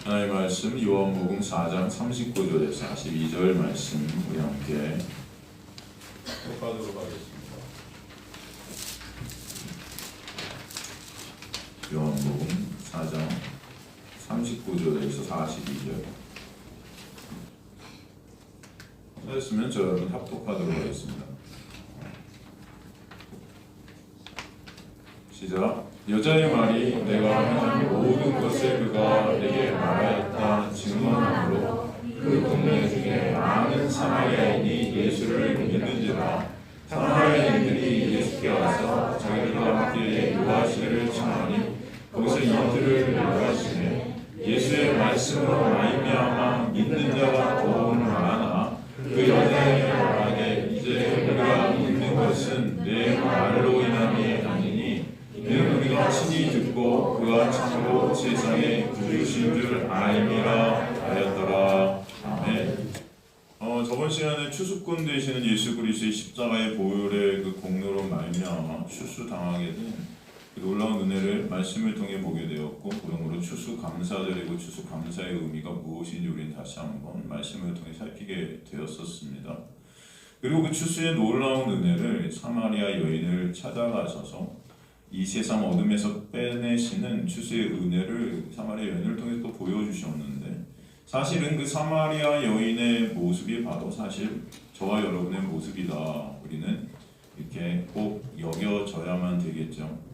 하나님의 말씀 요한복음 4장 39절에서 42절 말씀 우리 함께 독하도록 하겠습니다. 요한복음 4장 39절에서 42절 찾았으면 저 여러분 합독하도록 하겠습니다. 시작. 여자의 말이 내가 행한 모든 것을 그가 내게 말하였다 증언함으로 그 동네 중에 많은 사마리아인이 예수를 믿는지라. 사마리아인들이 예수께 와서 자기들과 함께 요하시기를 청하니 거기서 이들을 요하시네. 예수의 말씀으로 말미암아 믿는 자가 더욱 많아. 그 여자의 말하되 이제 우리가 믿는 것은 내 말로 인함이 아니니 이는 우리가 친히 듣고 그가 참으로 세상의 구주신 줄 알미라 하였더라. 아멘. 저번 시간에 추수꾼 되시는 예수 그리스도의 십자가의 보혈의 그 공로로 말미암아 추수당하게 된 그 놀라운 은혜를 말씀을 통해 보게 되었고, 그러므로 추수감사절이고 추수감사의 의미가 무엇인지 우리는 다시 한번 말씀을 통해 살피게 되었었습니다. 그리고 그 추수의 놀라운 은혜를 사마리아 여인을 찾아가셔서 이 세상 어둠에서 빼내시는 추수의 은혜를 사마리아 여인을 통해 또 보여주셨는데, 사실은 그 사마리아 여인의 모습이 바로 사실 저와 여러분의 모습이다. 우리는 이렇게 꼭 여겨져야만 되겠죠.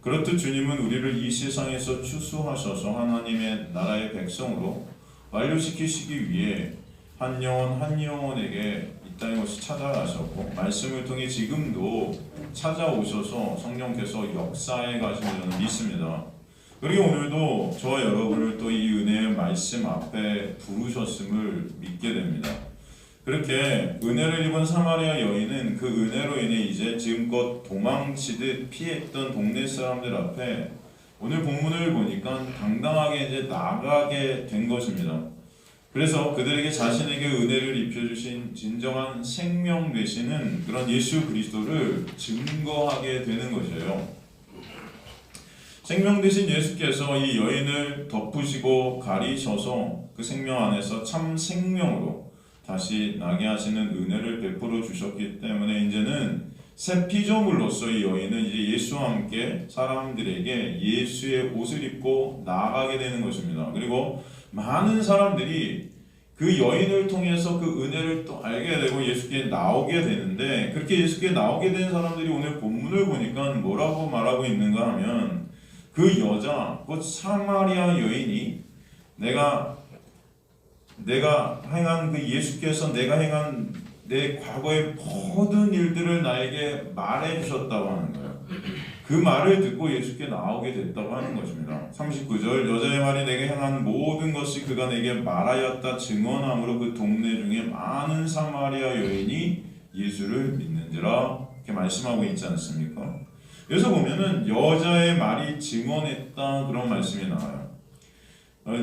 그렇듯 주님은 우리를 이 세상에서 추수하셔서 하나님의 나라의 백성으로 완료시키시기 위해 한 영혼에게 이 땅에 오시 찾아가셨고, 말씀을 통해 지금도 찾아오셔서 성령께서 역사해 가시는 저는 믿습니다. 그리고 오늘도 저와 여러분을 또 이 은혜의 말씀 앞에 부르셨음을 믿게 됩니다. 그렇게 은혜를 입은 사마리아 여인은 그 은혜로 인해 이제 지금껏 도망치듯 피했던 동네 사람들 앞에 오늘 본문을 보니까 당당하게 이제 나가게 된 것입니다. 그래서 그들에게 자신에게 은혜를 입혀주신 진정한 생명 되시는 그런 예수 그리스도를 증거하게 되는 것이에요. 생명 되신 예수께서 이 여인을 덮으시고 가리셔서 그 생명 안에서 참 생명으로 다시 나게 하시는 은혜를 베풀어 주셨기 때문에 이제는 새 피조물로서 이 여인은 이제 예수와 함께 사람들에게 예수의 옷을 입고 나아가게 되는 것입니다. 그리고 많은 사람들이 그 여인을 통해서 그 은혜를 또 알게 되고 예수께 나오게 되는데, 그렇게 예수께 나오게 된 사람들이 오늘 본문을 보니까 뭐라고 말하고 있는가 하면, 그 여자, 곧 사마리아 여인이 내가 행한 그 예수께서 내가 행한 내 과거의 모든 일들을 나에게 말해 주셨다고 하는 거예요. 그 말을 듣고 예수께 나오게 됐다고 하는 것입니다. 39절 여자의 말이 내게 행한 모든 것이 그가 내게 말하였다 증언함으로 그 동네 중에 많은 사마리아 여인이 예수를 믿는지라 이렇게 말씀하고 있지 않습니까? 여기서 보면은 여자의 말이 증언했다 그런 말씀이 나와요.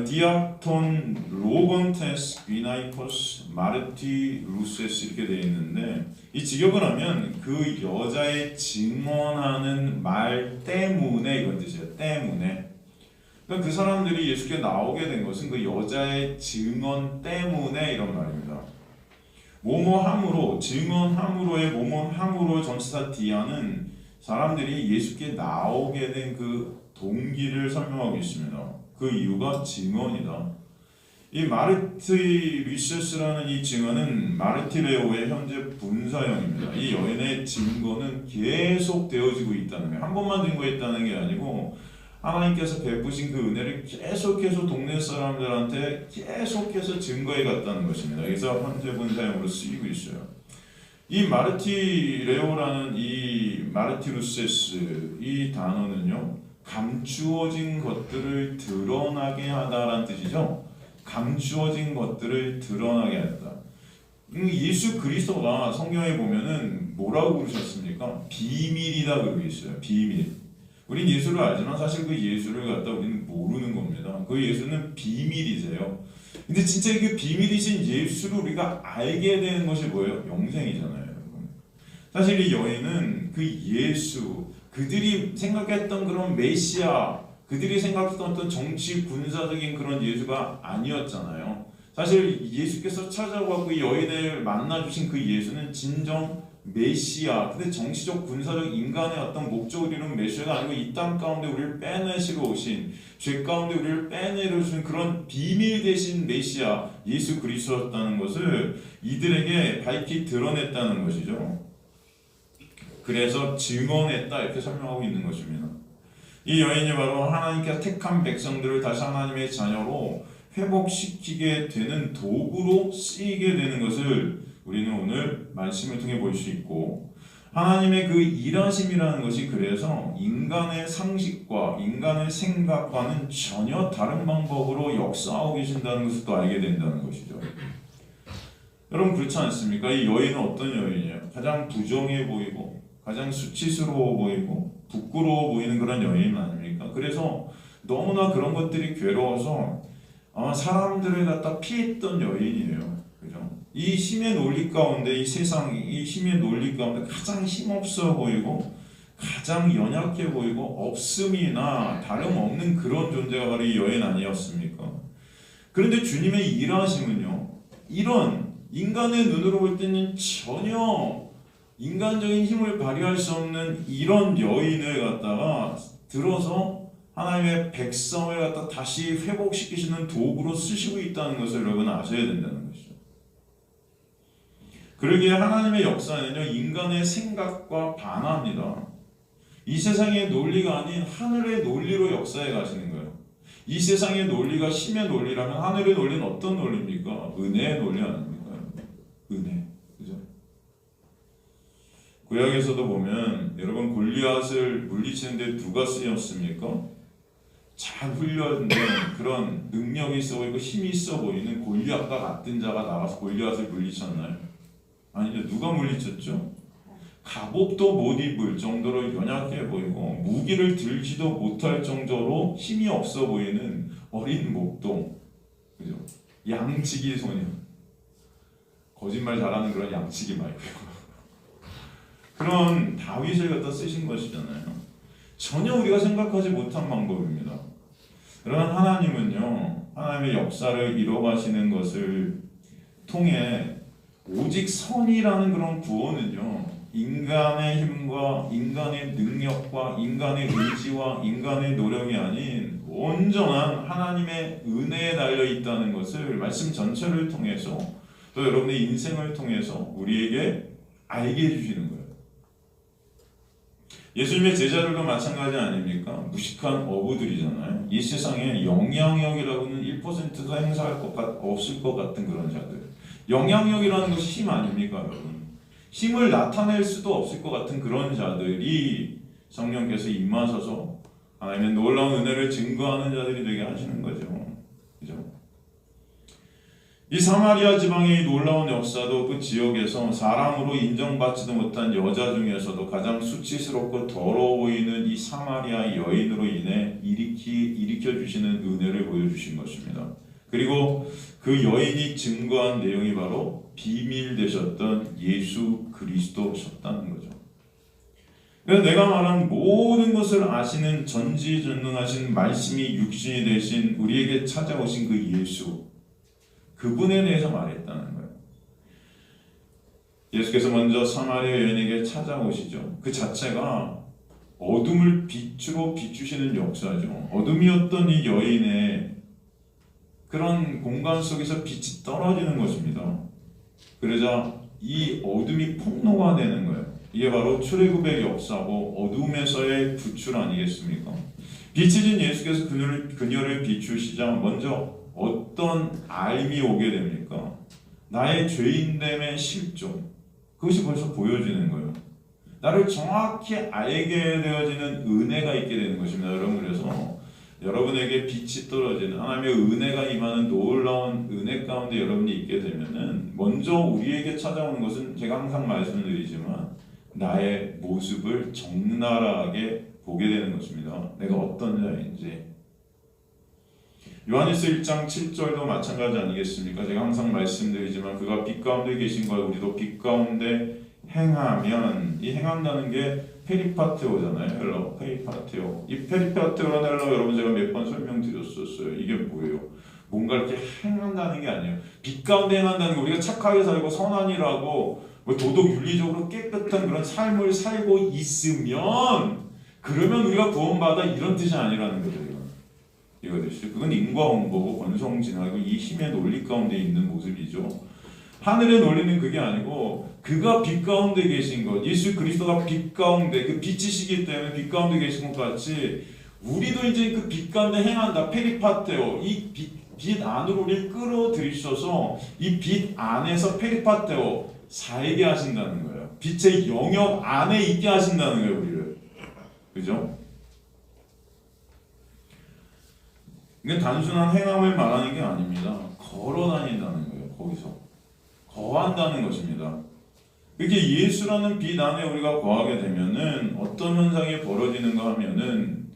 디아톤 로건테스 비나이코스 마르티 루세스 이렇게 되어 있는데, 이 직역을 하면 그 여자의 증언하는 말 때문에 이런 뜻이에요. 때문에. 그러니까 그 사람들이 예수께 나오게 된 것은 그 여자의 증언 때문에 이런 말입니다. 뭐뭐함으로, 증언함으로의 뭐뭐함으로 전치사 디아는 사람들이 예수께 나오게 된 그 동기를 설명하고 있습니다. 그 이유가 증언이다. 이 마르티 리세스라는 이 증언은 마르티레오의 현재 분사형입니다. 이 여인의 증거는 계속 되어지고 있다는 거예요. 한 번만 증거했다는 게 아니고 하나님께서 베푸신 그 은혜를 계속해서 동네 사람들한테 계속해서 증거해 갔다는 것입니다. 그래서 현재 분사형으로 쓰이고 있어요. 이 마르티레오라는 이 마르티루세스 이 단어는요, 감추어진 것들을 드러나게 하다라는 뜻이죠. 감추어진 것들을 드러나게 했다. 예수 그리스도가 성경에 보면은 뭐라고 부르셨습니까? 비밀이다 그러고 있어요. 비밀. 우린 예수를 알지만 사실 그 예수를 갖다 우리는 모르는 겁니다. 그 예수는 비밀이세요. 근데 진짜 그 비밀이신 예수를 우리가 알게 되는 것이 뭐예요? 영생이잖아요, 여러분. 사실 이 여인은 그 예수, 그들이 생각했던 그런 메시아, 그들이 생각했던 어떤 정치 군사적인 그런 예수가 아니었잖아요. 사실 예수께서 찾아와서 이 여인을 만나주신 그 예수는 진정 메시아, 근데 정치적 군사적 인간의 어떤 목적을 이룬 메시아가 아니고 이 땅 가운데 우리를 빼내시러 오신, 죄 가운데 우리를 빼내려 주신 그런 비밀 대신 메시아 예수 그리스도였다는 것을 이들에게 밝히 드러냈다는 것이죠. 그래서 증언했다 이렇게 설명하고 있는 것입니다. 이 여인이 바로 하나님께서 택한 백성들을 다시 하나님의 자녀로 회복시키게 되는 도구로 쓰이게 되는 것을 우리는 오늘 말씀을 통해 볼 수 있고, 하나님의 그 일하심이라는 것이 그래서 인간의 상식과 인간의 생각과는 전혀 다른 방법으로 역사하고 계신다는 것을 또 알게 된다는 것이죠. 여러분 그렇지 않습니까? 이 여인은 어떤 여인이에요? 가장 부정해 보이고 가장 수치스러워 보이고 부끄러워 보이는 그런 여인 아닙니까? 그래서 너무나 그런 것들이 괴로워서 사람들을 갖다 피했던 여인이에요. 그죠? 이 힘의 논리 가운데, 이 세상, 이 힘의 논리 가운데 가장 힘없어 보이고 가장 연약해 보이고 없음이나 다름없는 그런 존재가 바로 이 여인 아니었습니까? 그런데 주님의 일하심은요, 이런 인간의 눈으로 볼 때는 전혀 인간적인 힘을 발휘할 수 없는 이런 여인을 갖다가 들어서 하나님의 백성을 갖다 다시 회복시키시는 도구로 쓰시고 있다는 것을 여러분 아셔야 된다는 것이죠. 그러기에 하나님의 역사는요, 인간의 생각과 반합니다. 이 세상의 논리가 아닌 하늘의 논리로 역사해 가시는 거예요. 이 세상의 논리가 힘의 논리라면 하늘의 논리는 어떤 논리입니까? 은혜의 논리 아닙니까? 은혜. 그죠? 구약에서도 보면 여러분 골리앗을 물리치는데 누가 쓰였습니까? 잘 훈련된 그런 능력이 있어 보이고 힘이 있어 보이는 골리앗과 같은 자가 나가서 골리앗을 물리쳤나요? 아니죠. 누가 물리쳤죠? 갑옷도 못 입을 정도로 연약해 보이고 무기를 들지도 못할 정도로 힘이 없어 보이는 어린 목동, 그죠? 양치기 소년, 거짓말 잘하는 그런 양치기 말고요. 그런 다윗을 갖다 쓰신 것이잖아요. 전혀 우리가 생각하지 못한 방법입니다. 그러나 하나님은요, 하나님의 역사를 이뤄가시는 것을 통해 오직 선이라는 그런 구원은요, 인간의 힘과 인간의 능력과 인간의 의지와 인간의 노력이 아닌 온전한 하나님의 은혜에 달려 있다는 것을 말씀 전체를 통해서 또 여러분의 인생을 통해서 우리에게 알게 해주시는 거예요. 예수님의 제자들도 마찬가지 아닙니까? 무식한 어부들이잖아요. 이 세상에 영향력이라고는 1%도 행사할 없을 것 같은 그런 자들. 영향력이라는 것이 힘 아닙니까, 여러분? 힘을 나타낼 수도 없을 것 같은 그런 자들이 성령께서 임하셔서 하나님의 놀라운 은혜를 증거하는 자들이 되게 하시는 거죠. 그죠? 이 사마리아 지방의 놀라운 역사도 그 지역에서 사람으로 인정받지도 못한 여자 중에서도 가장 수치스럽고 더러워 보이는 이 사마리아 여인으로 인해 일으켜 주시는 은혜를 보여주신 것입니다. 그리고 그 여인이 증거한 내용이 바로 비밀 되셨던 예수 그리스도셨다는 거죠. 그래서 내가 말한 모든 것을 아시는 전지전능하신 말씀이 육신이 되신 우리에게 찾아오신 그 예수, 그분에 대해서 말했다는 거예요. 예수께서 먼저 사마리아 여인에게 찾아오시죠. 그 자체가 어둠을 빛으로 비추시는 역사죠. 어둠이었던 이 여인의 그런 공간 속에서 빛이 떨어지는 것입니다. 그러자 이 어둠이 폭로가 되는 거예요. 이게 바로 출애굽의 역사고 어둠에서의 구출 아니겠습니까? 빛이신 예수께서 그녀를 비추시자 먼저 어떤 알미 오게 됩니까? 나의 죄인됨의 실종. 그것이 벌써 보여지는 거예요. 나를 정확히 알게 되어지는 은혜가 있게 되는 것입니다. 여러분, 그래서 여러분에게 빛이 떨어지는 하나님의 은혜가 임하는 놀라운 은혜 가운데 여러분이 있게 되면은 먼저 우리에게 찾아오는 것은 제가 항상 말씀드리지만 나의 모습을 적나라하게 보게 되는 것입니다. 내가 어떤 자인지. 요한일서 1장 7절도 마찬가지 아니겠습니까? 제가 항상 말씀드리지만 그가 빛 가운데 계신 걸 우리도 빛 가운데 행하면, 이 행한다는 게 페리파테오잖아요. 헬러 페리파테오. 이 페리파테오라는 헬러 여러분 제가 몇 번 설명드렸었어요. 이게 뭐예요? 뭔가 이렇게 행한다는 게 아니에요. 빛 가운데 행한다는 게 우리가 착하게 살고 선한이라고 뭐 도덕 윤리적으로 깨끗한 그런 삶을 살고 있으면 그러면 우리가 구원받아 이런 뜻이 아니라는 거죠. 이거 되시죠? 그건 인과응보고 권성징악이고 이 힘의 논리 가운데 있는 모습이죠. 하늘의 논리는 그게 아니고 그가 빛 가운데 계신 것, 예수 그리스도가 빛 가운데 그 빛이시기 때문에 빛 가운데 계신 것 같이 우리도 이제 그 빛 가운데 행한다. 페리파테오, 이 빛 안으로 우리를 끌어들이셔서 이 빛 안에서 페리파테오 살게 하신다는 거예요. 빛의 영역 안에 있게 하신다는 거예요, 우리를. 그죠? 이게 단순한 행함을 말하는 게 아닙니다. 걸어 다닌다는 거예요, 거기서. 거한다는 것입니다. 이렇게 예수라는 빛 안에 우리가 거하게 되면은 어떤 현상이 벌어지는가 하면은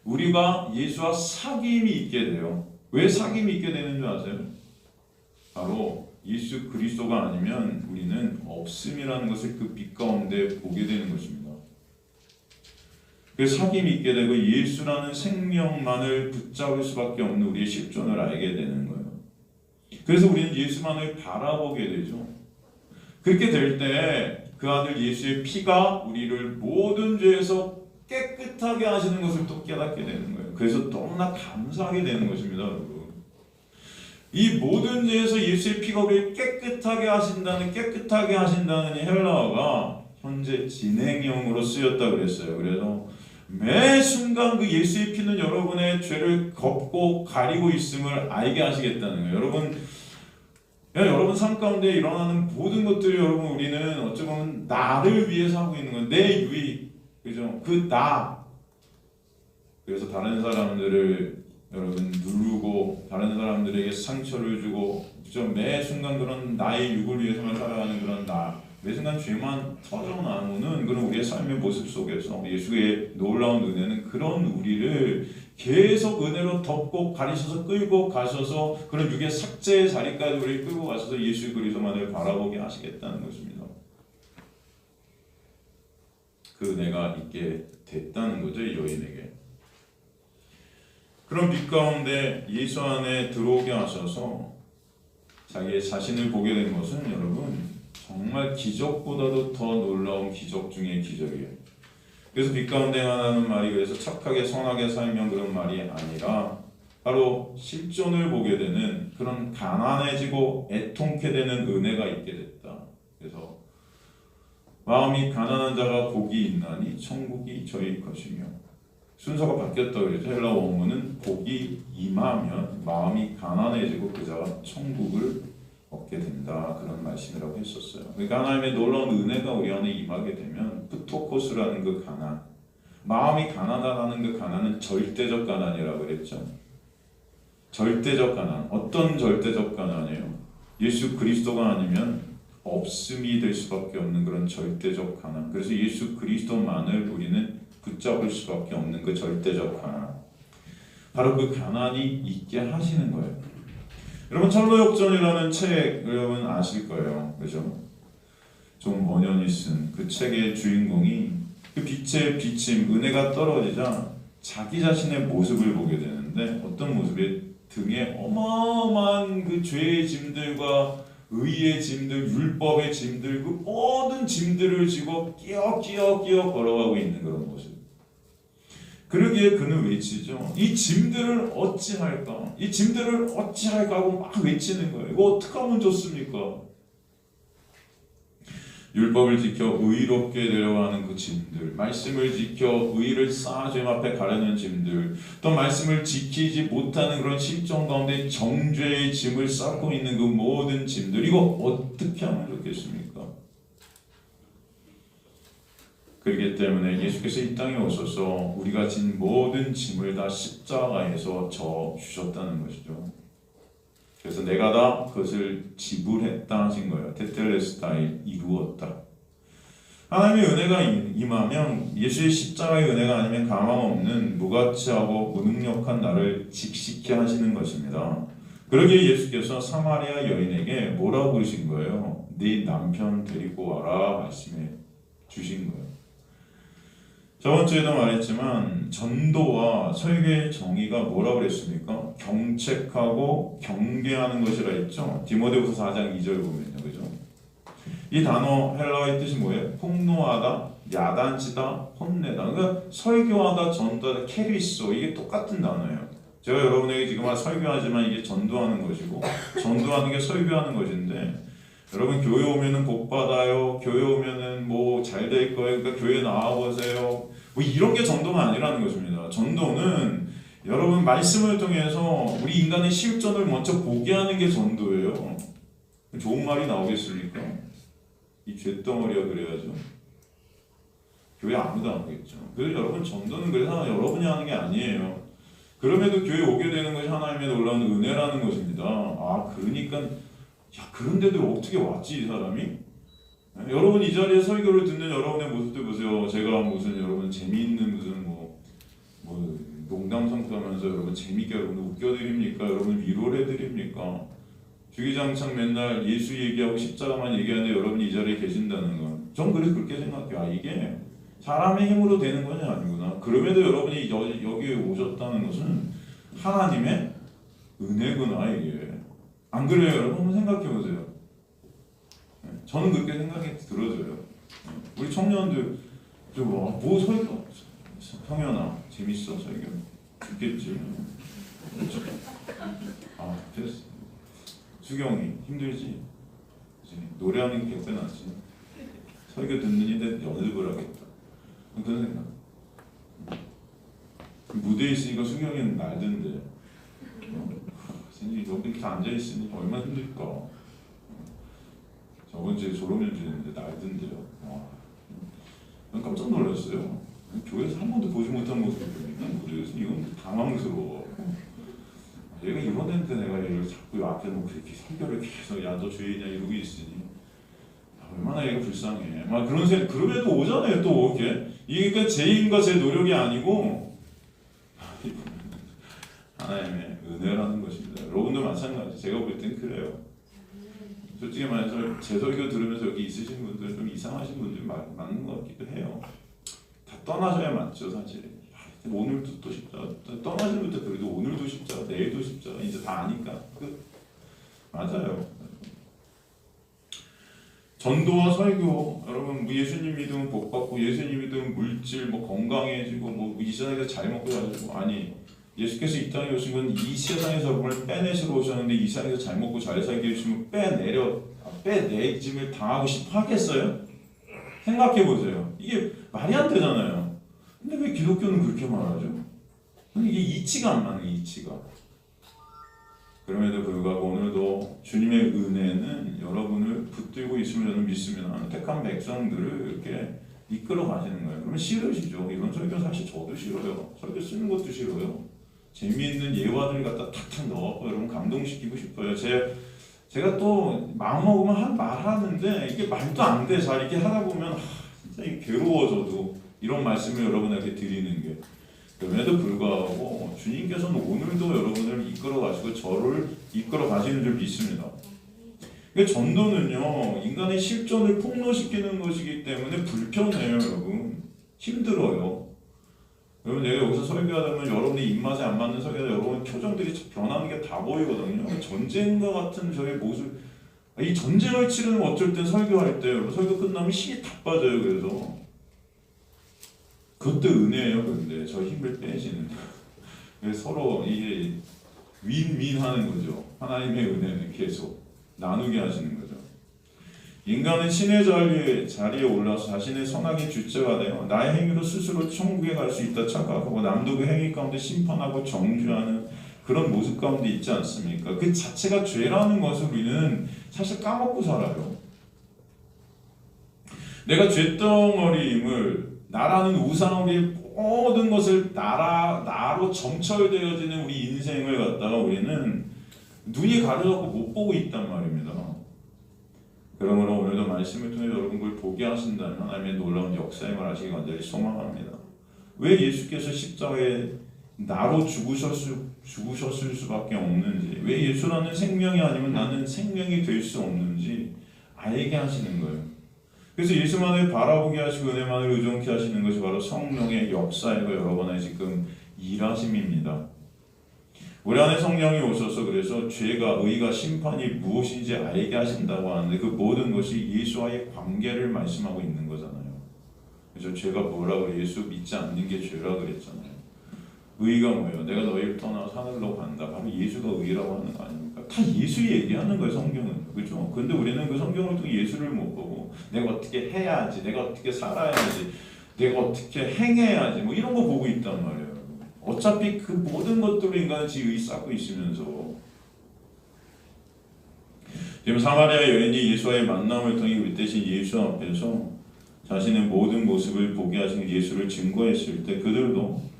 우리가 예수와 사귐이 있게 돼요. 왜 사귐이 있게 되는 줄 아세요? 바로 예수 그리스도가 아니면 우리는 없음이라는 것을 그 빛 가운데 보게 되는 것입니다. 그 사귐이 있게 되고 예수라는 생명만을 붙잡을 수밖에 없는 우리의 실존을 알게 되는 거예요. 그래서 우리는 예수만을 바라보게 되죠. 그렇게 될 때 그 아들 예수의 피가 우리를 모든 죄에서 깨끗하게 하시는 것을 또 깨닫게 되는 거예요. 그래서 너무나 감사하게 되는 것입니다, 여러분. 이 모든 죄에서 예수의 피가 우리를 깨끗하게 하신다는 이 헬라어가 현재 진행형으로 쓰였다 그랬어요. 그래서 매 순간 그 예수의 피는 여러분의 죄를 덮고 가리고 있음을 알게 하시겠다는 거예요. 여러분 삶 가운데 일어나는 모든 것들이 여러분 우리는 어찌 보면 나를 위해서 하고 있는 거예요. 내 유익, 그죠? 그 나. 그래서 다른 사람들을 여러분 누르고 다른 사람들에게 상처를 주고, 그죠? 매 순간 그런 나의 육을 위해서만 살아가는 그런 나. 매 순간 죄만 터져나오는 그런 우리의 삶의 모습 속에서 예수의 놀라운 은혜는 그런 우리를 계속 은혜로 덮고 가리셔서 끌고 가셔서 그런 육의 삭제의 자리까지 우리를 끌고 가셔서 예수 그리스도만을 바라보게 하시겠다는 것입니다. 그 은혜가 있게 됐다는 거죠, 이 여인에게. 그런 빛 가운데 예수 안에 들어오게 하셔서 자기의 자신을 보게 된 것은 여러분 정말 기적보다도 더 놀라운 기적 중의 기적이에요. 그래서 빛 가운데 행하는 말이 그래서 착하게 선하게 살면 그런 말이 아니라 바로 실존을 보게 되는 그런 가난해지고 애통케 되는 은혜가 있게 됐다. 그래서 마음이 가난한 자가 복이 있나니 천국이 저희 것이며, 순서가 바뀌었다 그랬죠. 헬라 원문은 복이 임하면 마음이 가난해지고 그 자가 천국을 얻게 된다, 그런 말씀이라고 했었어요. 그러니까 하나님의 놀라운 은혜가 우리 안에 임하게 되면 프토코스라는 그 가난, 마음이 가난하다는 그 가난은 절대적 가난이라고 그랬죠. 절대적 가난. 어떤 절대적 가난이에요? 예수 그리스도가 아니면 없음이 될 수밖에 없는 그런 절대적 가난. 그래서 예수 그리스도만을 우리는 붙잡을 수밖에 없는 그 절대적 가난. 바로 그 가난이 있게 하시는 거예요. 여러분 철로역전이라는 책 여러분 아실 거예요, 그죠? 존 버년이 쓴 그 책의 주인공이 그 빛의 비침, 은혜가 떨어지자 자기 자신의 모습을 보게 되는데 어떤 모습이 등에 어마어마한 그 죄의 짐들과 의의 짐들, 율법의 짐들, 그 모든 짐들을 지고 끼어 걸어가고 있는 그런 모습. 그러기에 그는 외치죠. 이 짐들을 어찌할까? 이 짐들을 어찌할까 하고 막 외치는 거예요. 이거 어떻게 하면 좋습니까? 율법을 지켜 의롭게 내려가는 그 짐들, 말씀을 지켜 의를 쌓아 주님 앞에 가려는 짐들, 또 말씀을 지키지 못하는 그런 실존 가운데 정죄의 짐을 쌓고 있는 그 모든 짐들, 이거 어떻게 하면 좋겠습니까? 그렇기 때문에 예수께서 이 땅에 오셔서 우리가 진 모든 짐을 다 십자가에서 져 주셨다는 것이죠. 그래서 내가 다 그것을 지불했다 하신 거예요. 테텔레스타이, 이루었다. 하나님의 은혜가 임하면 예수의 십자가의 은혜가 아니면 가망 없는 무가치하고 무능력한 나를 직시케 하시는 것입니다. 그러기에 예수께서 사마리아 여인에게 뭐라고 그러신 거예요? 네 남편 데리고 와라 말씀해 주신 거예요. 저번 주에도 말했지만 전도와 설교의 정의가 뭐라고 그랬습니까? 경책하고 경계하는 것이라 했죠. 디모데후서 4장 2절 보면요, 그죠? 이 단어 헬라어의 뜻이 뭐예요? 폭로하다, 야단치다, 혼내다. 그러니까 설교하다, 전도하다, 캐리소 이게 똑같은 단어예요. 제가 여러분에게 지금 설교하지만 이게 전도하는 것이고 전도하는 게 설교하는 것인데 여러분 교회 오면은 복 받아요. 교회 오면은 뭐 잘 될 거예요. 그러니까 교회 나와 보세요. 뭐 이런 게 전도가 아니라는 것입니다. 전도는 여러분 말씀을 통해서 우리 인간의 실존을 먼저 보게 하는 게 전도예요. 좋은 말이 나오겠습니까? 이 쇳덩어리가 그래야죠. 교회 아무도 안 오겠죠. 그래서 여러분 전도는 그래서 여러분이 하는 게 아니에요. 그럼에도 교회 오게 되는 것이 하나님의 놀라운 은혜라는 것입니다. 아 그러니까 야 그런데도 어떻게 왔지 이 사람이? 여러분 이 자리에 설교를 듣는 여러분의 모습들 보세요. 제가 무슨 여러분 재미있는 무슨 뭐 농담 성토하면서 여러분 재밌게 여러분 웃겨드립니까? 여러분 위로를 해드립니까? 주기장창 맨날 예수 얘기하고 십자가만 얘기하는데 여러분이 이 자리에 계신다는 건 전 그래서 그렇게 생각해요. 아 이게 사람의 힘으로 되는 것이 아니구나. 그럼에도 여러분이 여기에 오셨다는 것은 하나님의 은혜구나 이게. 안 그래요 여러분? 한번 생각해 보세요. 저는 그렇게 생각이 들어져요. 우리 청년들 뭐 설교 성현아 재밌어 설교 죽겠지. 아 됐어. 수경이 힘들지. 노래하는 게 꽤 낫지. 설교 듣는 이데 연습을 하겠다. 그런 생각. 무대에 있으니까 수경이는 날던데. 여기 이렇게 앉아있으니 얼마나 힘들까. 저번 주에 졸업연주했는데 날던데요. 와, 깜짝 놀랐어요. 교회에서 한 번도 보지 못한 모습을 보니까 무대에서 이건 당황스러워. 얘가 이런 애인데 내가 얘를 자꾸 앞에 놓고 이렇게 설교를 계속 야 너 죄인이야 이러고 있으니 얼마나 얘가 불쌍해. 막 그런 생각 그럼에도 오잖아요 또 이렇게. 이게 그러니까 제 힘과 제 노력이 아니고 하나님의 은혜라는 것입니다. 여러분도 마찬가지. 제가 볼 땐 그래요. 솔직히 말해서 제 설교 들으면서 여기 있으신 분들 좀 이상하신 분들이 많은 것 같기도 해요. 다 떠나셔야 맞죠 사실. 오늘도 또 십자가 떠나시는 분들 그래도 오늘도 십자가 내일도 십자가 이제 다 아니까 맞아요. 전도와 설교 여러분 예수님 믿으면 복 받고 예수님 믿으면 물질 뭐 건강해지고 뭐 이 세상에서 잘 먹고 잘 살고 아니 예수께서 이 땅에 오신 건 이 세상에서 여러분을 빼내시러 오셨는데 이 세상에서 잘 먹고 잘 살게 해주시면 빼내짐을 당하고 싶어 하겠어요? 생각해 보세요. 이게 말이 안 되잖아요. 근데 왜 기독교는 그렇게 말하죠? 이게 이치가 안 맞는 이치가. 그럼에도 불구하고 오늘도 주님의 은혜는 여러분을 붙들고 있음을 저는 믿습니다. 택한 백성들을 이렇게 이끌어 가시는 거예요. 그러면 싫으시죠? 이런 설교 사실 저도 싫어요. 설교 쓰는 것도 싫어요. 재미있는 예화들 갖다 탁탁 넣어서 여러분 감동시키고 싶어요. 제가 또 마음 먹으면 말하는데 이게 말도 안 돼. 잘 이렇게 하다 보면 진짜 괴로워져도 이런 말씀을 여러분에게 드리는 게. 그럼에도 불구하고 주님께서는 오늘도 여러분을 이끌어 가시고 저를 이끌어 가시는 줄 믿습니다. 전도는요 인간의 실존을 폭로시키는 것이기 때문에 불편해요 여러분. 힘들어요. 여러분 내가 여기서 설교하다면 여러분의 입맛에 안 맞는 설교다 여러분 표정들이 변하는 게 다 보이거든요. 전쟁과 같은 저의 모습. 이 전쟁을 치르는 어쩔 땐 설교할 때 여러분 설교 끝나면 힘이 다 빠져요. 그래서 그것도 은혜예요. 그런데 저 힘을 빼시는 서로 이게 윈윈하는 거죠. 하나님의 은혜는 계속 나누게 하시는 거죠. 인간은 신의 자리에 올라서 자신의 선악의 주체가 되어 나의 행위로 스스로 천국에 갈 수 있다 착각하고 남도 그 행위 가운데 심판하고 정죄하는 그런 모습 가운데 있지 않습니까? 그 자체가 죄라는 것을 우리는 사실 까먹고 살아요. 내가 쇳덩어리임을 나라는 우상의 모든 것을 나로 점철되어지는 우리 인생을 갖다가 우리는 눈이 가려져서 못 보고 있단 말입니다. 그러므로 오늘도 말씀을 통해 여러분 그걸 보게 하신다면 하나님의 놀라운 역사에 말하시기 간절히 소망합니다. 왜 예수께서 십자가에 나로 죽으셨을 수밖에 없는지, 왜 예수라는 생명이 아니면 나는 생명이 될 수 없는지 알게 하시는 거예요. 그래서 예수만을 바라보게 하시고 은혜만을 의존케 하시는 것이 바로 성령의 역사이고 여러 번의 지금 일하심입니다. 우리 안에 성령이 오셔서 그래서 죄가 의가 심판이 무엇인지 알게 하신다고 하는데 그 모든 것이 예수와의 관계를 말씀하고 있는 거잖아요. 그래서 죄가 뭐라고 예수 믿지 않는 게 죄라 그랬잖아요. 의가 뭐예요? 내가 너희를 떠나 하늘로 간다. 바로 예수가 의라고 하는 거 아닙니까? 다 예수 얘기하는 거예요, 성경은. 그렇죠? 근데 우리는 그 성경을 통해 예수를 못 보고 내가 어떻게 해야지, 내가 어떻게 살아야지, 내가 어떻게 행해야지 뭐 이런 거 보고 있단 말이에요. 어차피 그 모든 것들로 인간은 지의 쌓고 있으면서 지금 사마리아 여인이 예수와의 만남을 통해 우리 대신 예수 앞에서 자신의 모든 모습을 보게 하신 예수를 증거했을 때 그들도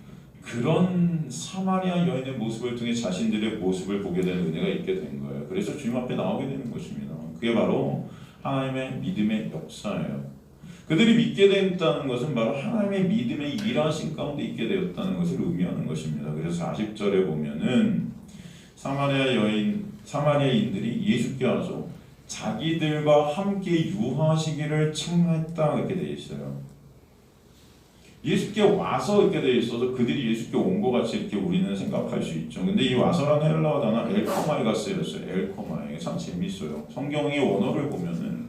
그런 사마리아 여인의 모습을 통해 자신들의 모습을 보게 되는 은혜가 있게 된 거예요. 그래서 주님 앞에 나오게 되는 것입니다. 그게 바로 하나님의 믿음의 역사예요. 그들이 믿게 됐다는 것은 바로 하나님의 믿음의 일하신 가운데 있게 되었다는 것을 의미하는 것입니다. 그래서 40절에 보면은 사마리아인들이 예수께 와서 자기들과 함께 유하시기를 청했다 이렇게 되어 있어요. 예수께 와서 이렇게 되어 있어서 그들이 예수께 온 것 같이 이렇게 우리는 생각할 수 있죠. 근데 이 와서라는 헬라어 단어 엘코마이가 쓰였어요. 엘코마이 참 재밌어요. 성경의 원어를 보면은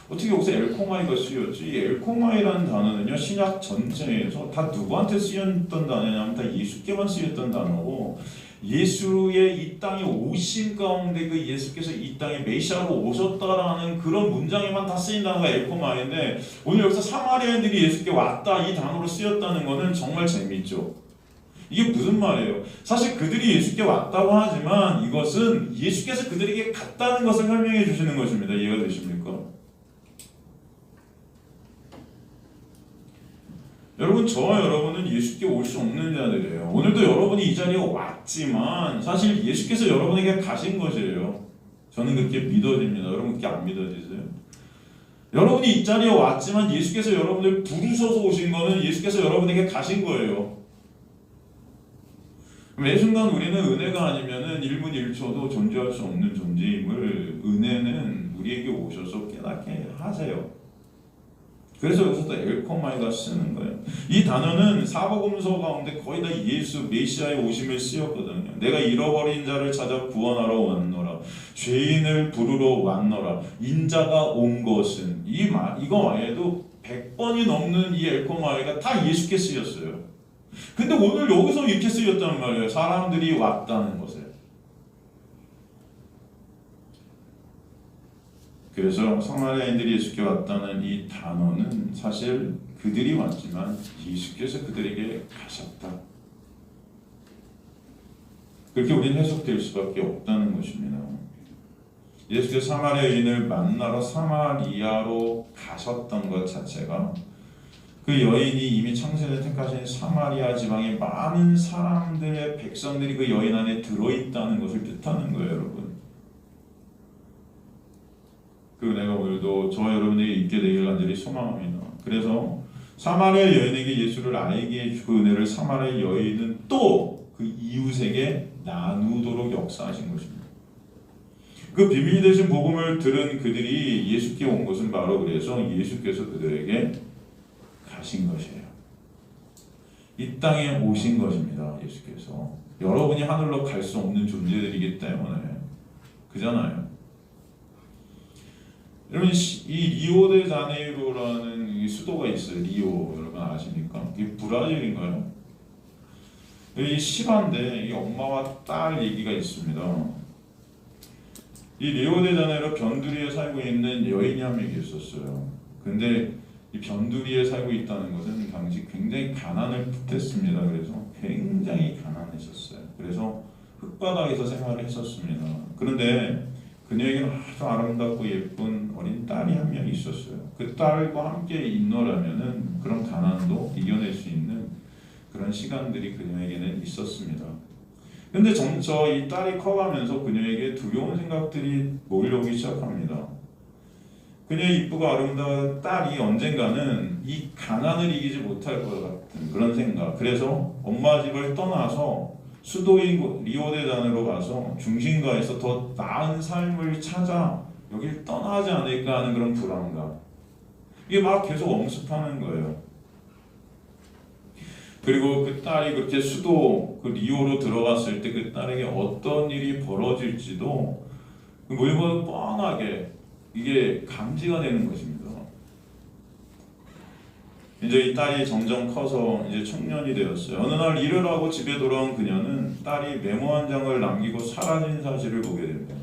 어떻게 여기서 엘코마이가 쓰였지? 이 엘코마이라는 단어는요 신약 전체에서 다 누구한테 쓰였던 단어냐면 다 예수께만 쓰였던 단어고 예수의 이 땅에 오신 가운데 그 예수께서 이 땅에 메시아로 오셨다라는 그런 문장에만 다 쓰인 단어가 엘코마인데 오늘 여기서 사마리아인들이 예수께 왔다 이 단어로 쓰였다는 것은 정말 재미있죠. 이게 무슨 말이에요? 사실 그들이 예수께 왔다고 하지만 이것은 예수께서 그들에게 갔다는 것을 설명해 주시는 것입니다. 이해가 되십니까? 여러분 저와 여러분은 예수께 올 수 없는 자들이에요. 오늘도 여러분이 이 자리에 왔지만 사실 예수께서 여러분에게 가신 것이에요. 저는 그렇게 믿어집니다. 여러분 그렇게 안 믿어지세요? 여러분이 이 자리에 왔지만 예수께서 여러분을 부르셔서 오신 거는 예수께서 여러분에게 가신 거예요. 매 순간 우리는 은혜가 아니면은 1분 1초도 존재할 수 없는 존재임을 은혜는 우리에게 오셔서 깨닫게 하세요. 그래서 여기서 또 엘코마이가 쓰는 거예요. 이 단어는 사복음서 가운데 거의 다 예수 메시아의 오심을 쓰였거든요. 내가 잃어버린 자를 찾아 구원하러 왔노라. 죄인을 부르러 왔노라. 인자가 온 것은 이거 외에도 100번이 넘는 이 엘코마이가 다 예수께 쓰였어요. 근데 오늘 여기서 이렇게 쓰였단 말이에요. 사람들이 왔다는 것에. 그래서 사마리아인들이 예수께 왔다는 이 단어는 사실 그들이 왔지만 예수께서 그들에게 가셨다. 그렇게 우리는 해석될 수밖에 없다는 것입니다. 예수께서 사마리아인을 만나러 사마리아로 가셨던 것 자체가 그 여인이 이미 창세전에 택하신 사마리아 지방의 많은 사람들의 백성들이 그 여인 안에 들어있다는 것을 뜻하는 거예요, 여러분. 그 은혜가 오늘도 저와 여러분에게 있게 되길 간절히 소망합니다. 그래서 사마리아 여인에게 예수를 알게 해주고 그 은혜를 사마리아 여인은 또 그 이웃에게 나누도록 역사하신 것입니다. 그 비밀 되신 복음을 들은 그들이 예수께 온 것은 바로 그래서 예수께서 그들에게 가신 것이에요. 이 땅에 오신 것입니다. 예수께서 여러분이 하늘로 갈 수 없는 존재들이기 때문에 그잖아요. 여러분 이 리오데자네이루라는 이 수도가 있어요. 리오 여러분 아십니까? 이게 브라질인가요? 이 실화인데 이 엄마와 딸 얘기가 있습니다. 이 리오데자네이루 변두리에 살고 있는 여인이 한 명이 있었어요. 근데 이 변두리에 살고 있다는 것은 당시 굉장히 가난을 뜻했습니다. 그래서 굉장히 가난했었어요. 그래서 흙바닥에서 생활을 했었습니다. 그런데 그녀에게는 아주 아름답고 예쁜 어린 딸이 한 명 있었어요. 그 딸과 함께 있노라면은 그런 가난도 이겨낼 수 있는 그런 시간들이 그녀에게는 있었습니다. 근데 점차 이 딸이 커가면서 그녀에게 두려운 생각들이 몰려오기 시작합니다. 그녀의 이쁘고 아름다운 딸이 언젠가는 이 가난을 이기지 못할 것 같은 그런 생각. 그래서 엄마 집을 떠나서 수도인 리오데자네이루로 가서 중심가에서 더 나은 삶을 찾아 여길 떠나지 않을까 하는 그런 불안감. 이게 막 계속 엄습하는 거예요. 그리고 그 딸이 그렇게 수도 그 리오로 들어갔을 때 그 딸에게 어떤 일이 벌어질지도 물보다 뻔하게 이게 감지가 되는 것입니다. 이제 이 딸이 점점 커서 이제 청년이 되었어요. 어느 날 일을 하고 집에 돌아온 그녀는 딸이 메모 한 장을 남기고 사라진 사실을 보게 됩니다.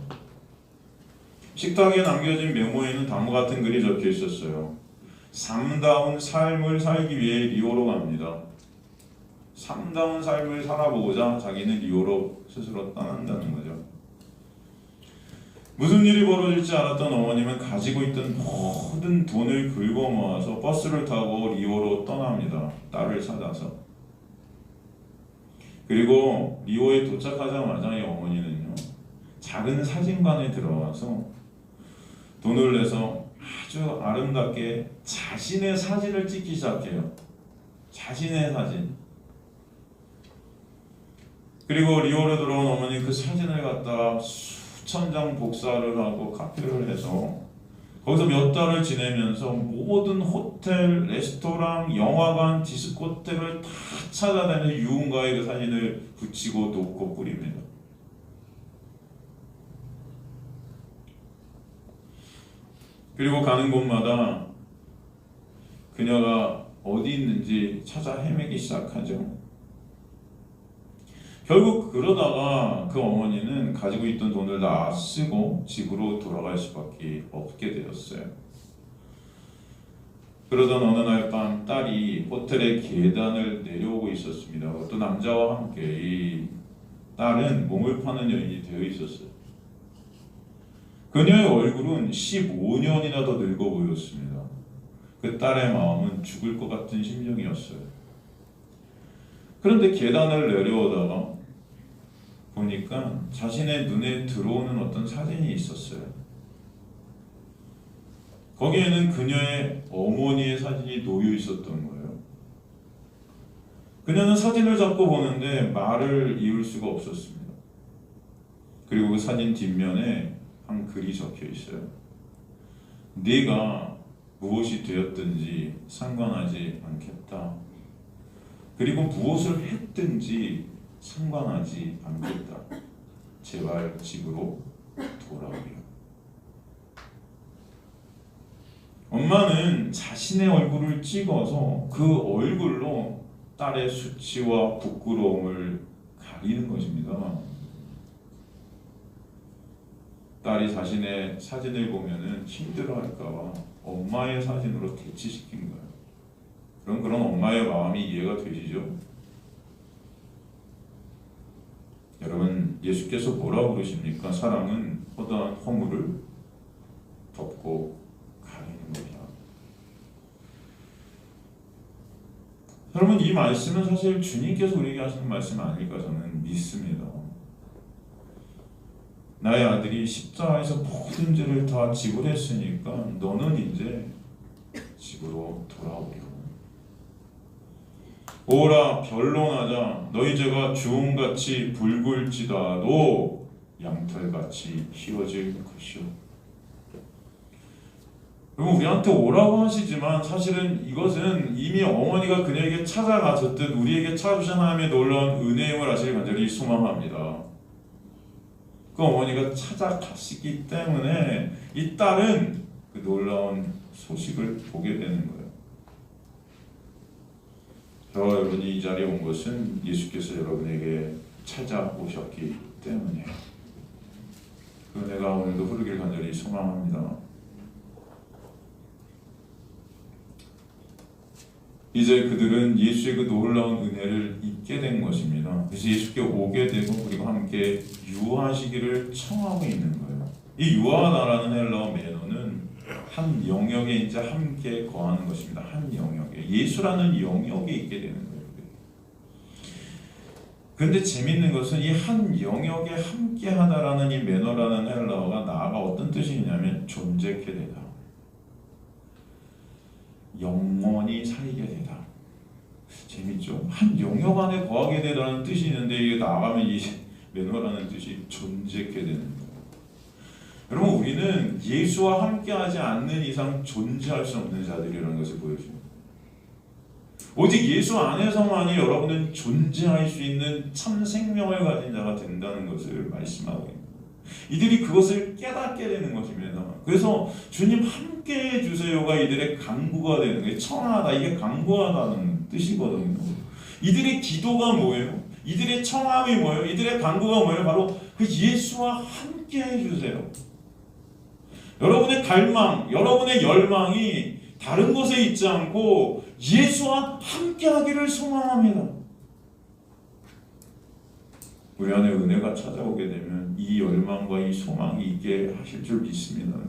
식탁에 남겨진 메모에는 다음과 같은 글이 적혀 있었어요. 삶다운 삶을 살기 위해 리오로 갑니다. 삶다운 삶을 살아보고자 자기는 리오로 스스로 떠난다는 거죠. 무슨 일이 벌어질지 알았던 어머님은 가지고 있던 모든 돈을 긁어 모아서 버스를 타고 리오로 떠납니다. 딸을 찾아서. 그리고 리오에 도착하자마자 이 어머니는요, 작은 사진관에 들어가서 돈을 내서 아주 아름답게 자신의 사진을 찍기 시작해요. 자신의 사진. 그리고 리오로 들어온 어머니 그 사진을 갖다가 수천 장 복사를 하고 카피를 해서 거기서 몇 달을 지내면서 모든 호텔, 레스토랑, 영화관, 디스코텍을 다 찾아다니는 유흥가에 그 사진을 붙이고 놓고 뿌립니다. 그리고 가는 곳마다 그녀가 어디 있는지 찾아 헤매기 시작하죠. 결국 그러다가 그 어머니는 가지고 있던 돈을 다 쓰고 집으로 돌아갈 수밖에 없게 되었어요. 그러던 어느 날 밤 딸이 호텔의 계단을 내려오고 있었습니다. 어떤 남자와 함께 이 딸은 몸을 파는 여인이 되어 있었어요. 그녀의 얼굴은 15년이나 더 늙어 보였습니다. 그 딸의 마음은 죽을 것 같은 심정이었어요. 그런데 계단을 내려오다가 보니까 자신의 눈에 들어오는 어떤 사진이 있었어요. 거기에는 그녀의 어머니의 사진이 놓여 있었던 거예요. 그녀는 사진을 잡고 보는데 말을 이을 수가 없었습니다. 그리고 그 사진 뒷면에 한 글이 적혀 있어요. 네가 무엇이 되었든지 상관하지 않겠다. 그리고 무엇을 했든지 상관하지 않겠다. 제발 집으로 돌아오렴. 엄마는 자신의 얼굴을 찍어서 그 얼굴로 딸의 수치와 부끄러움을 가리는 것입니다. 딸이 자신의 사진을 보면은 힘들어할까봐 엄마의 사진으로 대치시킨 거예요. 그럼 그런 엄마의 마음이 이해가 되시죠? 여러분, 예수께서 뭐라고 그러십니까? 사랑은 허다한 허물을 덮고 가리는 거다. 여러분, 이 말씀은 사실 주님께서 우리에게 하시는 말씀 아닐까 저는 믿습니다. 나의 아들이 십자가에서 모든 죄를 다 지불했으니까 너는 이제 집으로 돌아오렴. 오라 변론하자. 너희 죄가 주홍같이 붉을지라도 양털같이 희어질 것이오. 그리고 우리한테 오라고 하시지만 사실은 이것은 이미 어머니가 그녀에게 찾아가셨듯 우리에게 찾아주신 하나님의 놀라운 은혜임을 아시길 간절히 소망합니다. 그 어머니가 찾아가시기 때문에 이 딸은 그 놀라운 소식을 보게 되는 거예요. 저와 여러분이 이 자리에 온 것은 예수께서 여러분에게 찾아오셨기 때문이에요. 그 은혜가 오늘도 흐르길 간절히 소망합니다. 이제 그들은 예수의 그 놀라운 은혜를 잊게 된 것입니다. 그래서 예수께 오게 되고 그리고 함께 유하시기를 청하고 있는 거예요. 이 유하다라는 헬라어 매너는 한 영역에 이제 함께 거하는 것입니다. 한 영역에 예수라는 영역이 있게 되는 거예요. 그런데 재밌는 것은 이 한 영역에 함께하다라는 이 매너라는 헬라어가 나아가 어떤 뜻이 있냐면 존재케 되다. 영원히 살게 되다. 재밌죠? 한 영역 안에 거하게 되다는 뜻이 있는데 이게 나가면 이 매너라는 뜻이 존재케 되는 거예요. 여러분, 우리는 예수와 함께하지 않는 이상 존재할 수 없는 자들이라는 것을 보여줍니다. 오직 예수 안에서만이 여러분은 존재할 수 있는 참 생명을 가진 자가 된다는 것을 말씀하고 있습니다. 이들이 그것을 깨닫게 되는 것입니다. 그래서 주님 함께 해주세요가 이들의 간구가 되는 거예요. 청하다, 이게 간구하다는 뜻이거든요. 이들의 기도가 뭐예요? 이들의 청함이 뭐예요? 이들의 간구가 뭐예요? 바로 그 예수와 함께 해주세요. 여러분의 갈망, 여러분의 열망이 다른 것에 있지 않고 예수와 함께하기를 소망합니다. 우리 안에 은혜가 찾아오게 되면 이 열망과 이 소망이 있게 하실 줄 믿습니다.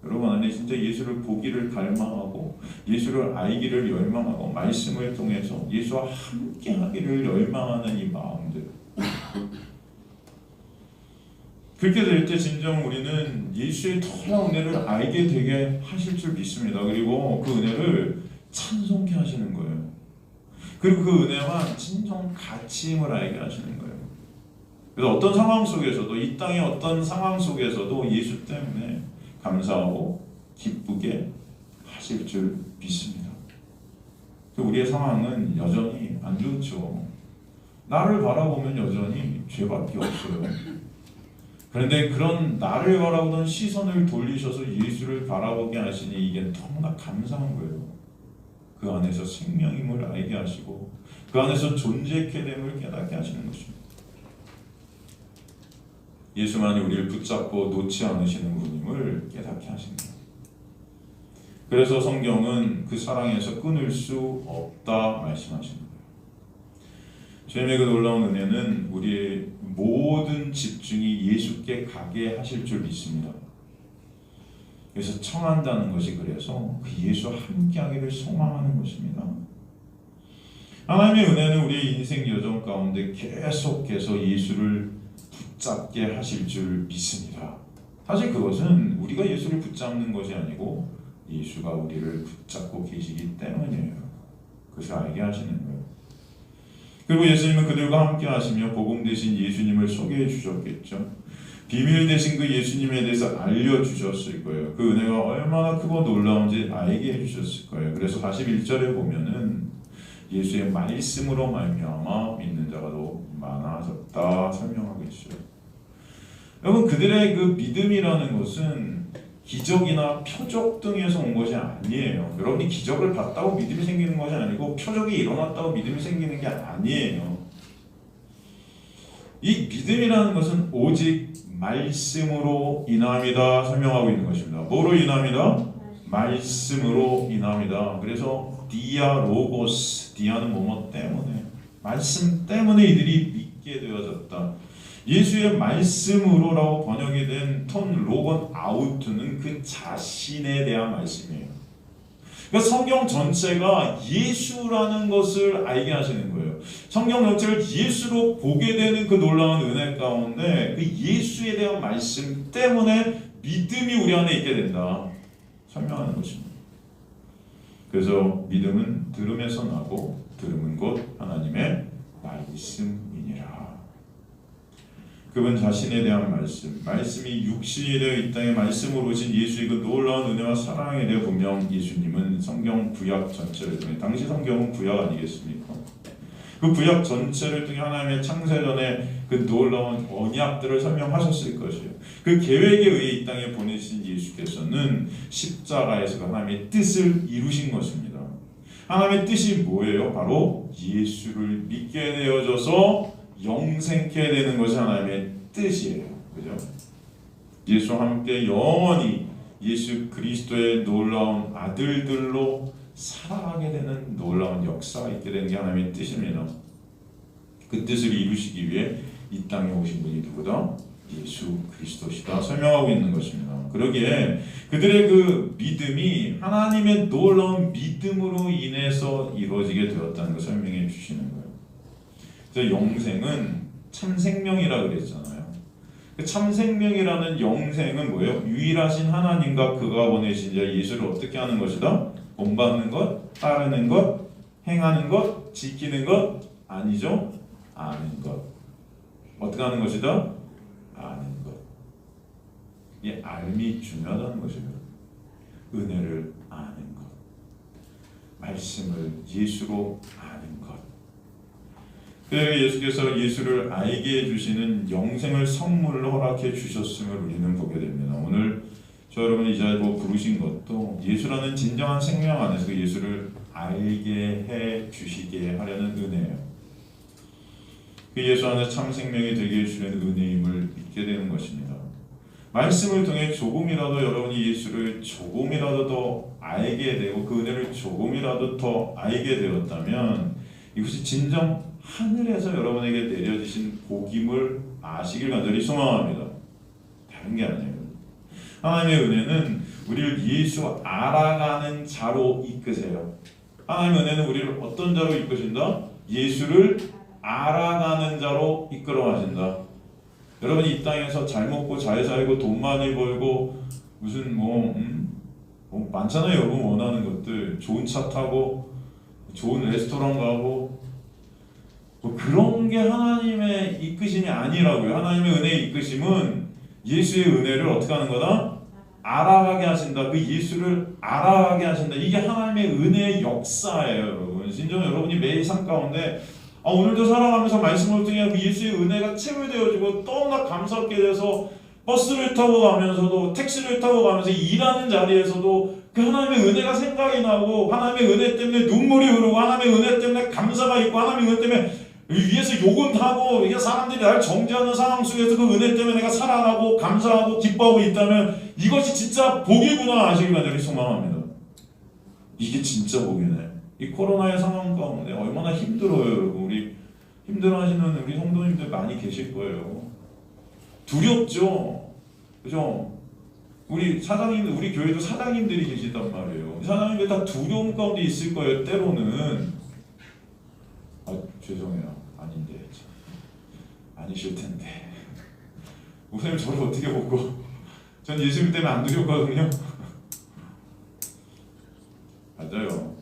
여러분 안에 진짜 예수를 보기를 갈망하고 예수를 알기를 열망하고 말씀을 통해서 예수와 함께하기를 열망하는 이 마음들, 그렇게 될 때 진정 우리는 예수의 놀라운 은혜를 알게 되게 하실 줄 믿습니다. 그리고 그 은혜를 찬송케 하시는 거예요. 그리고 그 은혜와 진정 가치임을 알게 하시는 거예요. 그래서 어떤 상황 속에서도, 이 땅의 어떤 상황 속에서도 예수 때문에 감사하고 기쁘게 하실 줄 믿습니다. 우리의 상황은 여전히 안 좋죠. 나를 바라보면 여전히 죄밖에 없어요. 그런데 그런 나를 바라보던 시선을 돌리셔서 예수를 바라보게 하시니 이게 너무나 감사한 거예요. 그 안에서 생명임을 알게 하시고 그 안에서 존재케 됨을 깨닫게 하시는 것입니다. 예수만이 우리를 붙잡고 놓지 않으시는 분임을 깨닫게 하십니다. 그래서 성경은 그 사랑에서 끊을 수 없다 말씀하십니다. 주님의 그 놀라운 은혜는 우리의 모든 집중이 예수께 가게 하실 줄 믿습니다. 그래서 청한다는 것이 그래서 그 예수와 함께하기를 소망하는 것입니다. 하나님의 은혜는 우리의 인생 여정 가운데 계속해서 예수를 붙잡게 하실 줄 믿습니다. 사실 그것은 우리가 예수를 붙잡는 것이 아니고 예수가 우리를 붙잡고 계시기 때문이에요. 그것을 알게 하시는 거예요. 그리고 예수님은 그들과 함께 하시며 복음 대신 예수님을 소개해 주셨겠죠. 비밀 대신 그 예수님에 대해서 알려주셨을 거예요. 그 은혜가 얼마나 크고 놀라운지 알게 해주셨을 거예요. 그래서 41절에 보면은 예수의 말씀으로 말미암아 믿는 자가 더 많아졌다 설명하고 있어요. 여러분, 그들의 그 믿음이라는 것은 기적이나 표적 등에서 온 것이 아니에요. 여러분이 기적을 봤다고 믿음이 생기는 것이 아니고 표적이 일어났다고 믿음이 생기는 게 아니에요. 이 믿음이라는 것은 오직 말씀으로 인함이다 설명하고 있는 것입니다. 뭐로 인함이다? 말씀으로 인함이다. 그래서 디아 로고스, 디아는 뭐뭐 때문에, 말씀 때문에 이들이 믿게 되어졌다. 예수의 말씀으로라고 번역이 된 톤 로건 아우트는 그 자신에 대한 말씀이에요. 그러니까 성경 전체가 예수라는 것을 알게 하시는 거예요. 성경 전체를 예수로 보게 되는 그 놀라운 은혜 가운데 그 예수에 대한 말씀 때문에 믿음이 우리 안에 있게 된다 설명하는 것입니다. 그래서 믿음은 들음에서 나고 들음은 곧 하나님의 말씀이니라. 그분 자신에 대한 말씀, 말씀이 육신이 되어 이 땅에 말씀으로 오신 예수의 그 놀라운 은혜와 사랑에 대해 분명 예수님은 성경 구약 전체를 통해, 당시 성경은 구약 아니겠습니까? 그 구약 전체를 통해 하나님의 창세전에 그 놀라운 언약들을 설명하셨을 것이에요. 그 계획에 의해 이 땅에 보내신 예수께서는 십자가에서 하나님의 뜻을 이루신 것입니다. 하나님의 뜻이 뭐예요? 바로 예수를 믿게 되어져서 영생케 되는 것이 하나님의 뜻이에요. 그죠? 예수와 함께 영원히 예수 그리스도의 놀라운 아들들로 살아가게 되는 놀라운 역사가 있게 되는 게 하나님의 뜻입니다. 그 뜻을 이루시기 위해 이 땅에 오신 분이 누구다? 예수 그리스도시다 설명하고 있는 것입니다. 그러기에 그들의 그 믿음이 하나님의 놀라운 믿음으로 인해서 이루어지게 되었다는 것을 설명해 주시는 거예요. 그래서 영생은 참 생명이라 그랬잖아요. 그 참 생명이라는 영생은 뭐예요? 유일하신 하나님과 그가 보내신 자 예수를 어떻게 하는 것이다? 본받는 것, 따르는 것, 행하는 것, 지키는 것 아니죠? 아는 것. 어떻게 하는 것이다? 아는 것. 이 알미 중요하다는 것입니다. 은혜를 아는 것, 말씀을 예수로 아는 것. 그래서 예수께서 예수를 알게 해주시는 영생을 선물로 허락해 주셨음을 우리는 보게 됩니다. 오늘 저 여러분 이 자리에 부르신 것도 예수라는 진정한 생명 안에서 그 예수를 알게 해 주시게 하려는 은혜예요. 그 예수 안에 참 생명이 되게 해주시는 은혜임을 믿게 되는 것입니다. 말씀을 통해 조금이라도 여러분이 예수를 조금이라도 더 알게 되고 그 은혜를 조금이라도 더 알게 되었다면 이것이 진정 하늘에서 여러분에게 내려지신 복임을 아시길 간절히 소망합니다. 다른 게 아니에요. 하나님의 은혜는 우리를 예수 알아가는 자로 이끄세요. 하나님의 은혜는 우리를 어떤 자로 이끄신다? 예수를 알아가는 자로 이끌어 가신다. 여러분이 이 땅에서 잘 먹고 잘 살고 돈 많이 벌고 무슨 뭐 많잖아요. 여러분 원하는 것들, 좋은 차 타고 좋은 레스토랑 가고 뭐 그런 게 하나님의 이끄심이 아니라고요. 하나님의 은혜의 이끄심은 예수의 은혜를 어떻게 하는 거다? 알아가게 하신다. 그 예수를 알아가게 하신다. 이게 하나님의 은혜의 역사예요, 여러분. 진정 여러분이 매일 삶 가운데 오늘도 살아가면서 말씀을 통해 그 예수의 은혜가 체험되어지고 너무나 감사하게 돼서 버스를 타고 가면서도 택시를 타고 가면서 일하는 자리에서도 그 하나님의 은혜가 생각이 나고 하나님의 은혜 때문에 눈물이 흐르고 하나님의 은혜 때문에 감사가 있고 하나님의 은혜 때문에 위에서 욕은 하고 이게 사람들이 날 정죄하는 상황 속에서 그 은혜 때문에 내가 살아가고 감사하고 기뻐하고 있다면 이것이 진짜 복이구나 아시길 간절히 소망합니다. 이게 진짜 복이네. 이 코로나의 상황 가운데 얼마나 힘들어요, 여러분. 우리 힘들어하시는 우리 성도님들 많이 계실 거예요. 두렵죠, 그죠? 우리 사장님, 우리 교회도 사장님들이 계시단 말이에요. 사장님들 다 두려움 가운데 있을 거예요. 때로는 죄송해요, 아닌데 아니실 텐데. 목사님 저를 어떻게 보고? 전 예수님 때문에 안 두렵거든요. 맞아요.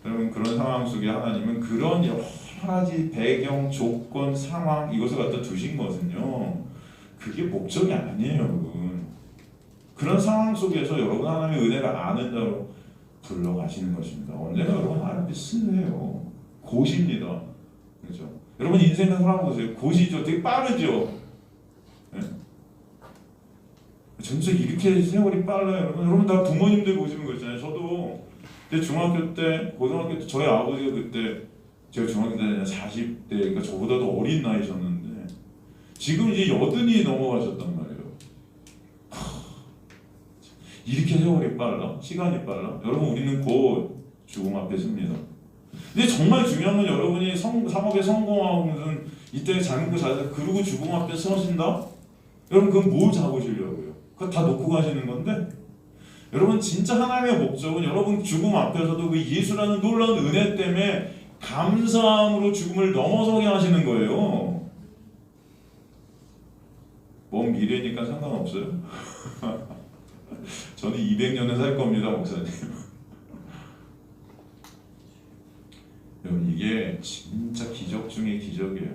여러분 그런 상황 속에 하나님은 그런 여러 가지 배경, 조건, 상황 이것을 갖다 두신 것은요. 그게 목적이 아니에요, 여러분. 그런 상황 속에서 여러분 하나님의 은혜를 아는 자로 불러가시는 것입니다. 언제나 여러분 하나님께 쓴해요. 곧입니다. 그렇죠? 여러분 인생을 살아보세요. 곧이죠. 되게 빠르죠. 네? 전체 이렇게 세월이 빨라요. 여러분 다 부모님들 보시는 거 있잖아요. 저도 중학교 때, 고등학교 때 저희 아버지가 그때 제가 중학교 때 40대, 그러니까 저보다도 어린 나이셨는데 지금 이제 80이 넘어가셨단 말이에요. 이렇게 세월이 빨라? 시간이 빨라? 여러분 우리는 곧 죽음 앞에 섭니다. 근데 정말 중요한 건 여러분이 사업에 성공하고 무슨 이때 잘 먹고 잘 살고 그러고 죽음 앞에 서신다? 여러분 그건 뭘 잡으시려고요? 그거 다 놓고 가시는 건데 여러분 진짜 하나님의 목적은 여러분 죽음 앞에서도 그 예수라는 놀라운 은혜 때문에 감사함으로 죽음을 넘어서게 하시는 거예요. 먼 미래니까 상관없어요. 저는 200년은 살 겁니다, 목사님. 여러분 이게 진짜 기적 중의 기적이에요.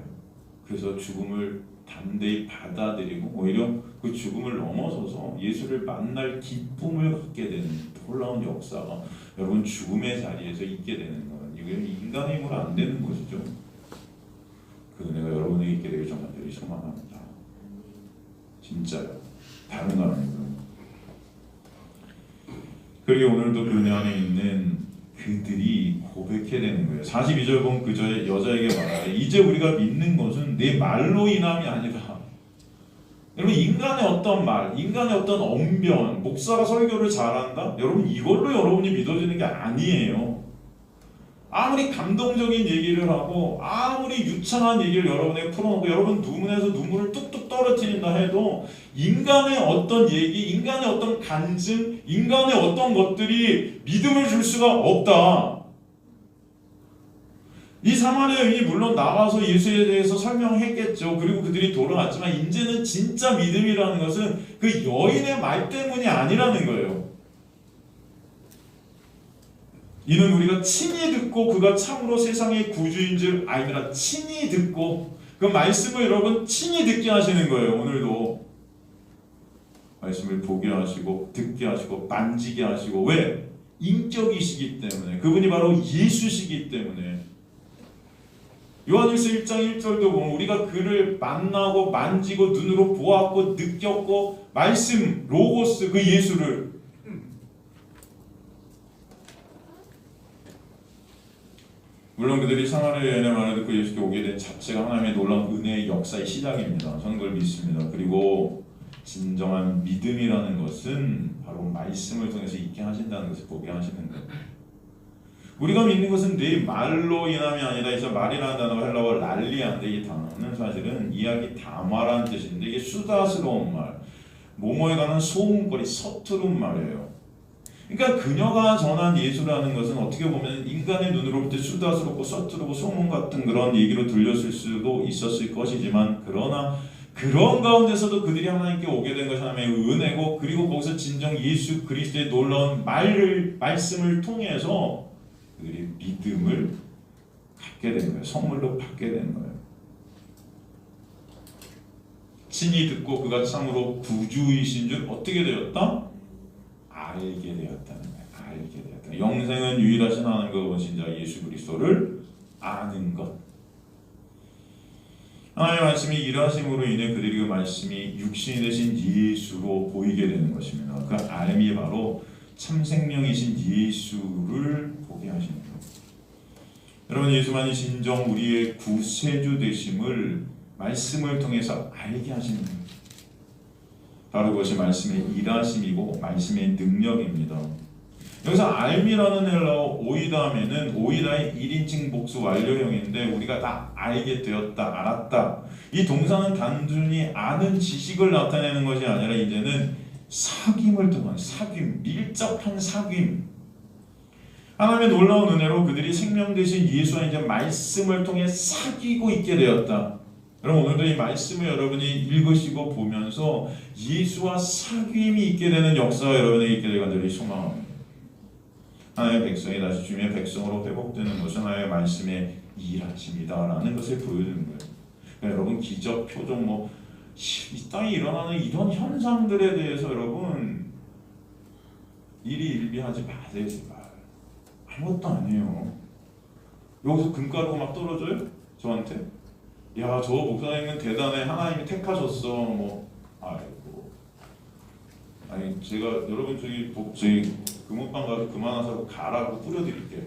그래서 죽음을 담대히 받아들이고 오히려 그 죽음을 넘어서서 예수를 만날 기쁨을 갖게 되는 놀라운 역사가 여러분 죽음의 자리에서 있게 되는 건 이게 인간의 힘으로 안 되는 것이죠. 그 은혜가 여러분에게 있게 되길 정말 소망합니다. 진짜요. 다른 거 아니고요. 그리고 오늘도 그 은혜 안에 있는 그들이 고백해야 되는 거예요. 42절 보면 그 여자에게 말하래. 이제 우리가 믿는 것은 내 말로 인함이 아니라. 여러분 인간의 어떤 말, 인간의 어떤 언변, 목사가 설교를 잘한다? 여러분 이걸로 여러분이 믿어지는 게 아니에요. 아무리 감동적인 얘기를 하고 아무리 유창한 얘기를 여러분에게 풀어놓고 여러분 눈에서 눈물을 뚝뚝 떨어뜨린다 해도 인간의 어떤 얘기, 인간의 어떤 간증, 인간의 어떤 것들이 믿음을 줄 수가 없다. 이 사마리아 여인이 물론 나와서 예수에 대해서 설명했겠죠. 그리고 그들이 돌아왔지만 이제는 진짜 믿음이라는 것은 그 여인의 말 때문이 아니라는 거예요. 이는 우리가 친히 듣고 그가 참으로 세상의 구주인 줄 알미라. 친히 듣고 그 말씀을 여러분 친히 듣게 하시는 거예요. 오늘도 말씀을 보게 하시고 듣게 하시고 만지게 하시고 왜? 인격이시기 때문에 그분이 바로 예수시기 때문에 요한일서 1장 1절도 보면 우리가 그를 만나고 만지고 눈으로 보았고 느꼈고 말씀 로고스 그 예수를 물론 그들이 사마리아 여인의 말을 듣고 예수께 오게 된 자체가 하나님의 놀라운 은혜의 역사의 시작입니다. 저는 그걸 믿습니다. 그리고 진정한 믿음이라는 것은 바로 말씀을 통해서 있게 하신다는 것을 보게 하시는 거예요. 우리가 믿는 것은 내 말로 인함이 아니라 이제 말이라는 단어가 헬라어 랄리아인데 이 단어는 사실은 이야기 담화라는 뜻인데 이게 수다스러운 말, 뭐뭐에 관한 소문거리, 서투른 말이에요. 그러니까 그녀가 전한 예수라는 것은 어떻게 보면 인간의 눈으로 볼 때 수다스럽고 서투르고 소문 같은 그런 얘기로 들렸을 수도 있었을 것이지만 그러나 그런 가운데서도 그들이 하나님께 오게 된 것이 하나님의 은혜고 그리고 거기서 진정 예수 그리스도의 놀라운 말씀을 통해서 그들이 믿음을 갖게 된 거예요. 선물로 받게 된 거예요. 친히 듣고 그가 참으로 구주이신 줄 어떻게 되었다? 알게 되었다는 거예요. 알게 되었다. 영생은 유일하신 하나님과 원신자 예수 그리스도를 아는 것. 하나님의 말씀이 일하심으로 인해 그들이 그 말씀이 육신이 되신 예수로 보이게 되는 것입니다. 그 알미 바로 참 생명이신 예수를 보게 하시는 거예요. 여러분 예수만이 진정 우리의 구세주 되심을 말씀을 통해서 알게 하시는 거예요. 바로 그것이 말씀의 일하심이고 말씀의 능력입니다. 여기서 알미라는 헬라어 오이다면은 오이다의 1인칭 복수 완료형인데 우리가 다 알게 되었다, 알았다. 이 동사는 단순히 아는 지식을 나타내는 것이 아니라 이제는 사귐을 통한 사귐, 밀접한 사귐. 하나님의 놀라운 은혜로 그들이 생명 되신 예수와 이제 말씀을 통해 사귀고 있게 되었다. 여러분 오늘도 이 말씀을 여러분이 읽으시고 보면서 예수와 사귐이 있게 되는 역사가 여러분에게 있게 되길 간절히 소망합니다. 하나님의 백성이 다시 주님의 백성으로 회복되는 것은 하나님의 말씀의 일하심이다라는 것을 보여주는 거예요. 그러니까 여러분 기적, 표적, 이 땅에 일어나는 이런 현상들에 대해서 여러분 일희일비하지 마세요 제발. 아무것도 아니에요. 여기서 금가루가 막 떨어져요? 저한테? 야, 저 목사님은 대단해. 하나님이 택하셨어. 아이고. 아니, 제가 여러분 저기 금옥방 가서 그만하자고 가라고 뿌려드릴게요.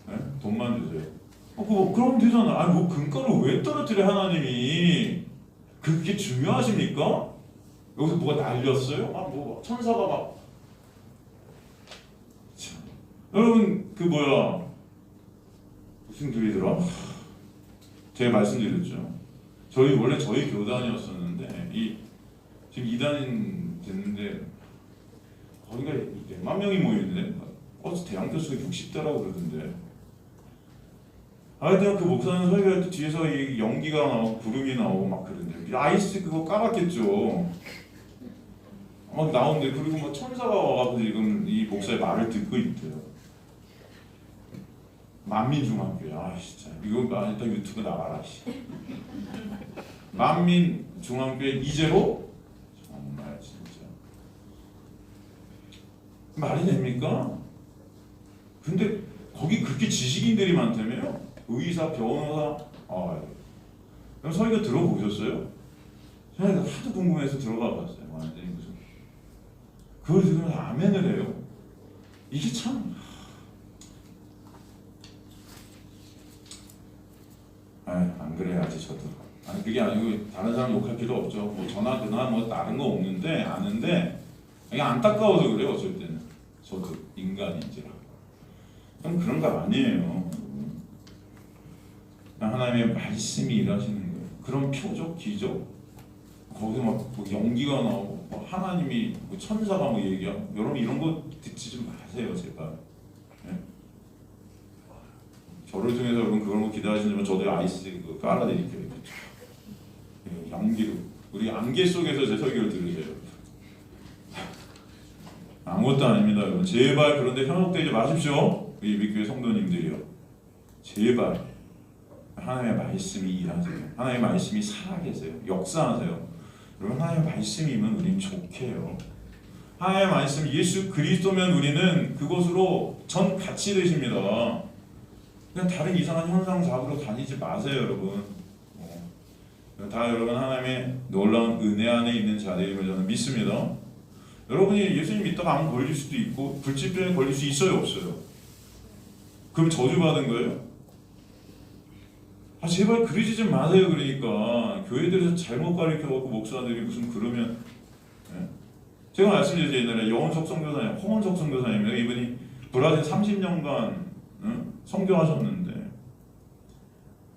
네? 돈만 주세요. 그럼 되잖아. 아니, 금가루 왜 떨어뜨려 하나님이? 그게 중요하십니까? 여기서 뭐가 날렸어요? 천사가 막. 참. 여러분 무슨 교회더라? 제가 말씀드렸죠. 원래 저희 교단이었었는데 지금 2단 됐는데 거기가 몇 명이 모이는데 대학 교수가 60대라고 그러던데. 하여튼 그 목사님 설교할 때 뒤에서 이 연기가 나오고 구름이 나오고 막 그러는데 아이스 그거 깔았겠죠. 막 나오는데 그리고 천사가 와가지고 지금 이 목사의 말을 듣고 있대요. 만민중앙교회. 진짜 이거 일단 유튜브 나가라. 만민중앙교회 이제로 정말 진짜 말이 됩니까? 근데 거기 그렇게 지식인들이 많다며요? 의사, 변호사. 그럼 설교 들어보셨어요? 저는 하도 궁금해서 들어가 봤어요. 완전히 무슨 그걸 지금 아멘을 해요. 이게 참. 안 그래야지 저도. 아니 그게 아니고 다른 사람 욕할 필요 없죠. 저나 그나 다른 거 없는데 아는데 이게 안타까워서 그래요. 어쩔 때는 저도 인간인지라. 그럼 그런 거 아니에요. 하나님의 말씀이 일하시는 거예요. 그런 표적, 기적 거기서 막 연기가 나오고 하나님이 천사가 얘기하고 여러분 이런 거 듣지 좀 마세요 제발. 저를 통해서 여러분 그런 거 기대하시면 저도 아이스 깔아드릴게요. 연기로 우리 안개 속에서 제 설교를 들으세요. 아무것도 아닙니다 여러분. 제발 그런데 현혹되지 마십시오. 우리 교회 성도님들이요. 제발 하나님의 말씀이 일하세요. 하나님의 말씀이 살아계세요. 역사하세요. 여러분, 하나님의 말씀이면 우리는 좋게요. 하나님의 말씀 예수 그리스도면 우리는 그것으로 전 같이 되십니다. 그냥 다른 이상한 현상 잡으러 다니지 마세요, 여러분. 다 여러분 하나님의 놀라운 은혜 안에 있는 자들임을 저는 믿습니다. 여러분이 예수님 믿다가 암 걸릴 수도 있고 불치병에 걸릴 수 있어요, 없어요? 그럼 저주받은 거예요? 제발 그러지 좀 마세요. 그러니까 교회들에서 잘못 가르쳐갖고 목사들이 무슨 그러면, 제가 말씀드렸죠. 옛날에 영원석 선교사님, 홍원석 선교사님, 이분이 브라질 30년간 선교하셨는데,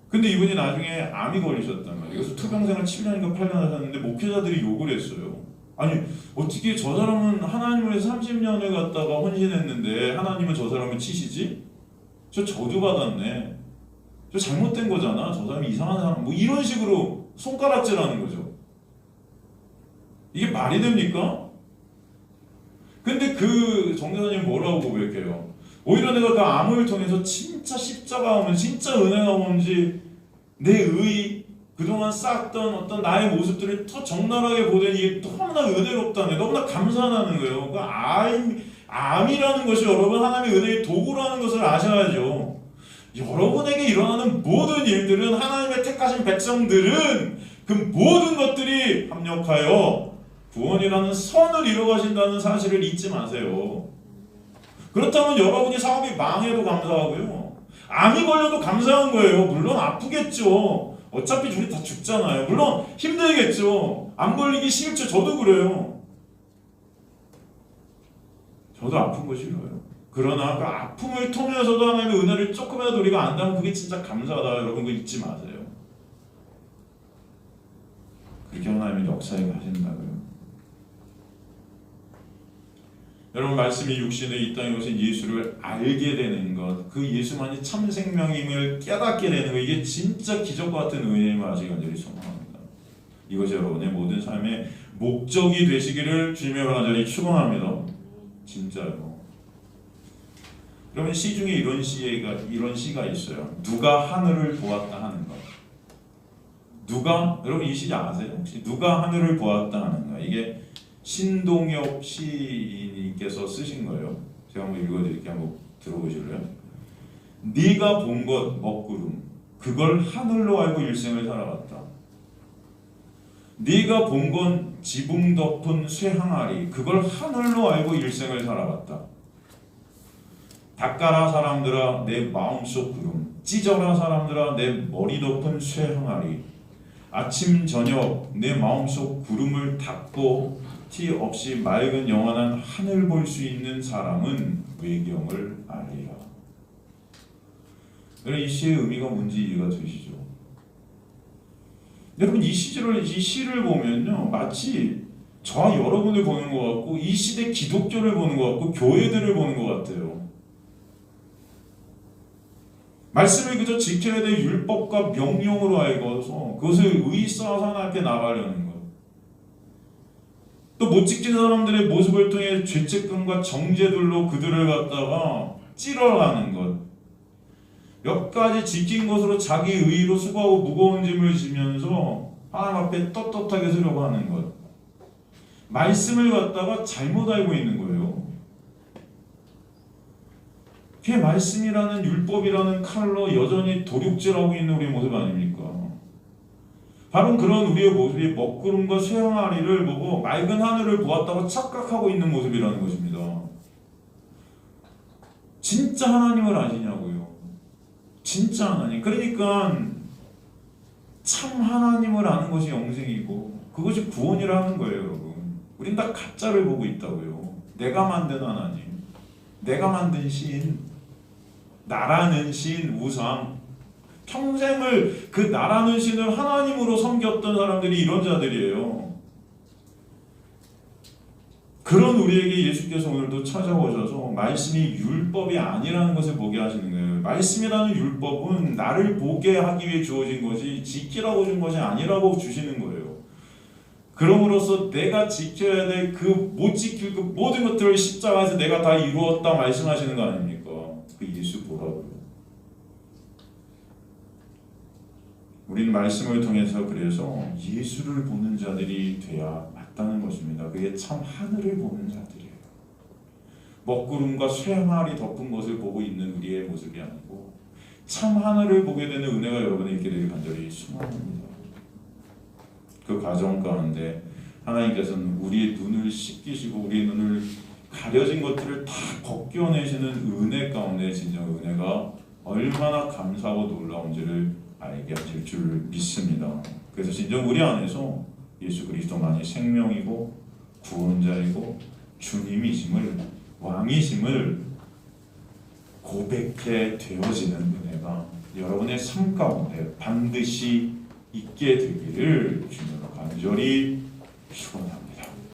근데 이분이 나중에 암이 걸리셨단 말이에요. 그래서 투병생을 7년인가 8년 하셨는데 목회자들이 욕을 했어요. 아니, 어떻게 저 사람은 하나님을 위해서 30년을 갖다가 헌신했는데 하나님은 저 사람을 치시지? 저 저주받았네. 저 잘못된 거잖아. 저 사람이 이상한 사람. 뭐 이런 식으로 손가락질하는 거죠. 이게 말이 됩니까? 근데 그 정교사님이 뭐라고 고백해요? 오히려 내가 그 암을 통해서 진짜 십자가 오면, 진짜 은혜가 오는지 내 그동안 쌓았던 어떤 나의 모습들을 더 적나라하게 보더니 이게 너무나 은혜롭다네, 너무나 감사하다는 거예요. 그 암이라는 것이 여러분 하나님의 은혜의 도구라는 것을 아셔야죠. 여러분에게 일어나는 모든 일들은, 하나님의 택하신 백성들은 그 모든 것들이 합력하여 구원이라는 선을 이루어가신다는 사실을 잊지 마세요. 그렇다면 여러분이 사업이 망해도 감사하고요, 암이 걸려도 감사한 거예요. 물론 아프겠죠. 어차피 우리 다 죽잖아요. 물론 힘들겠죠. 암 걸리기 싫죠. 저도 그래요. 저도 아픈 거 싫어요. 그러나 그 아픔을 통해서도 하나님의 은혜를 조금이라도 우리가 안다면 그게 진짜 감사하다. 여러분, 그거 잊지 마세요. 그렇게 하나님의 역사에 가신다고요. 여러분, 말씀이 육신에 이 땅에 오신 예수를 알게 되는 것, 그 예수만이 참 생명임을 깨닫게 되는 것, 이게 진짜 기적 같은 은혜임을 아직 간절히 소망합니다. 이것이 여러분의 모든 삶의 목적이 되시기를 주님의 간절히 축원합니다. 진짜요. 여러분, 시 중에 이런 시가 있어요. 누가 하늘을 보았다 하는 것. 여러분 이 시 아세요? 혹시 누가 하늘을 보았다 하는 것. 이게 신동엽 시인님께서 쓰신 거예요. 제가 한번 읽어드릴게요. 한번 들어보실래요? 네가 본 것 먹구름, 그걸 하늘로 알고 일생을 살아갔다. 네가 본 건 지붕 덮은 쇠항아리, 그걸 하늘로 알고 일생을 살아갔다. 닦아라 사람들아 내 마음속 구름, 찢어라 사람들아 내 머리 덮은 쇠항아리. 아침 저녁 내 마음속 구름을 닦고 티 없이 맑은 영원한 하늘 볼 수 있는 사람은 외경을 알리라. 여러분, 이 시의 의미가 뭔지 이해가 되시죠? 여러분, 이 시를 보면요, 마치 저와 여러분을 보는 것 같고, 이 시대 기독교를 보는 것 같고, 교회들을 보는 것 같아요. 말씀을 그저 지켜야 될 율법과 명령으로 알고서 그것을 의있어서 하나님께 나가려는 것. 또 못 지키는 사람들의 모습을 통해 죄책감과 정죄들로 그들을 갖다가 찌러가는 것. 몇 가지 지킨 것으로 자기 의의로 수고하고 무거운 짐을 지면서 하나님 앞에 떳떳하게 서려고 하는 것. 말씀을 갖다가 잘못 알고 있는 거예요. 그게 말씀이라는 율법이라는 칼로 여전히 도륙질하고 있는 우리의 모습 아닙니까? 바로 그런 우리의 모습이 먹구름과 쇠항아리를 보고 맑은 하늘을 보았다고 착각하고 있는 모습이라는 것입니다. 진짜 하나님을 아시냐고요? 진짜 하나님. 그러니까 참 하나님을 아는 것이 영생이고 그것이 구원이라는 거예요, 여러분. 우린 다 가짜를 보고 있다고요. 내가 만든 하나님, 내가 만든 신, 나라는 신, 우상, 평생을 그 나라는 신을 하나님으로 섬겼던 사람들이 이런 자들이에요. 그런 우리에게 예수께서 오늘도 찾아오셔서 말씀이 율법이 아니라는 것을 보게 하시는 거예요. 말씀이라는 율법은 나를 보게 하기 위해 주어진 것이 지키라고 준 것이 아니라고 주시는 거예요. 그럼으로써 내가 지켜야 될 그 못 지킬 그 모든 것들을 십자가에서 내가 다 이루었다 말씀하시는 거 아닙니까? 그 예수 보라고요. 우리는 말씀을 통해서 그래서 예수를 보는 자들이 돼야 맞다는 것입니다. 그게 참 하늘을 보는 자들이에요. 먹구름과 쇠마을이 덮은 것을 보고 있는 우리의 모습이 아니고 참 하늘을 보게 되는 은혜가 여러분에 있게 되길 간절히 소망합니다. 그 과정 가운데 하나님께서는 우리의 눈을 씻기시고 우리의 눈을 가려진 것들을 다 벗겨내시는 은혜 가운데 진정 은혜가 얼마나 감사하고 놀라운지를 알게 하실 줄 믿습니다. 그래서 진정 우리 안에서 예수 그리스도만이 생명이고 구원자이고 주님이심을 왕이심을 고백해 되어지는 은혜가 여러분의 삶 가운데 반드시 있게 되기를 주님으로 간절히 축원합니다.